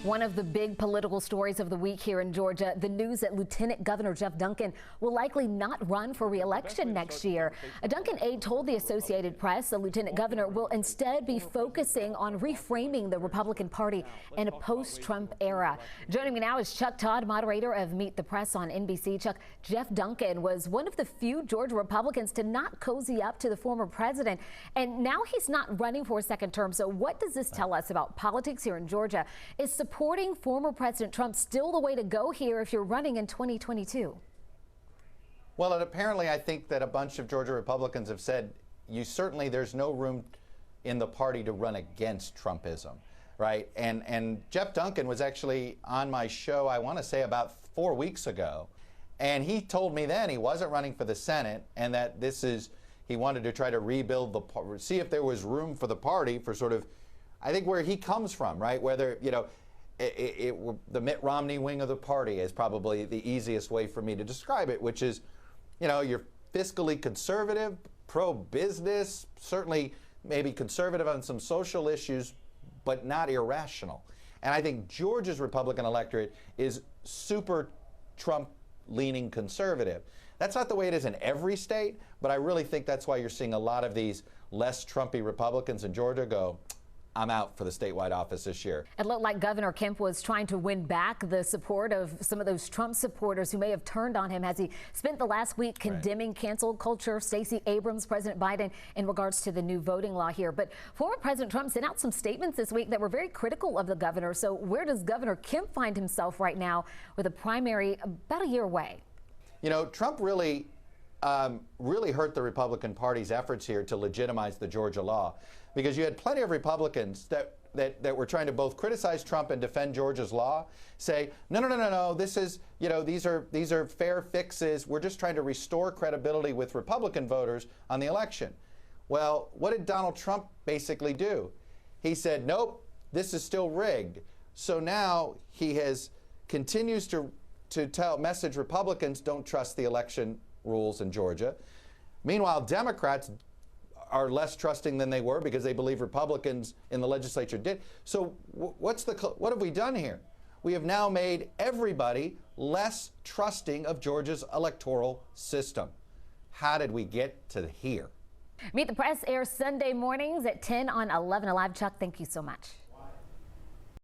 One of the big political stories of the week here in Georgia, the news that Lieutenant Governor Geoff Duncan will likely not run for re-election next year. A Duncan aide told the Associated Press the Lieutenant Governor will instead be focusing on reframing the Republican Party in a post-Trump era. Joining me now is Chuck Todd, moderator of Meet the Press on NBC. Chuck, Geoff Duncan was one of the few Georgia Republicans to not cozy up to the former president, and now he's not running for a second term. So what does this tell us about politics here in Georgia? Is supporting former President Trump still the way to go here if you're running in 2022? Well, apparently I think that a bunch of Georgia Republicans have said there's no room in the party to run against Trumpism, right? And Geoff Duncan was actually on my show, I want to say about 4 weeks ago, and he told me then he wasn't running for the Senate and that he wanted to try to rebuild see if there was room for the party for sort of, I think, where he comes from, right? Whether, the Mitt Romney wing of the party is probably the easiest way for me to describe it, which is, you're fiscally conservative, pro-business, certainly maybe conservative on some social issues, but not irrational. And I think Georgia's Republican electorate is super Trump-leaning conservative. That's not the way it is in every state, but I really think that's why you're seeing a lot of these less Trumpy Republicans in Georgia go, I'm out for the statewide office this year. It looked like Governor Kemp was trying to win back the support of some of those Trump supporters who may have turned on him as he spent the last week condemning cancel culture. Stacey Abrams, President Biden, in regards to the new voting law here. But former President Trump sent out some statements this week that were very critical of the governor. So where does Governor Kemp find himself right now with a primary about a year away? Trump really hurt the Republican Party's efforts here to legitimize the Georgia law, because you had plenty of Republicans that were trying to both criticize Trump and defend Georgia's law, say, no, this is, these are fair fixes. We're just trying to restore credibility with Republican voters on the election. Well, what did Donald Trump basically do? He said, nope, this is still rigged. So now he continues to message Republicans don't trust the election rules in Georgia. Meanwhile, Democrats are less trusting than they were because they believe Republicans in the legislature did. So what have we done here? We have now made everybody less trusting of Georgia's electoral system. How did we get to here? Meet the Press airs Sunday mornings at 10 on 11 Alive. Chuck, thank you so much.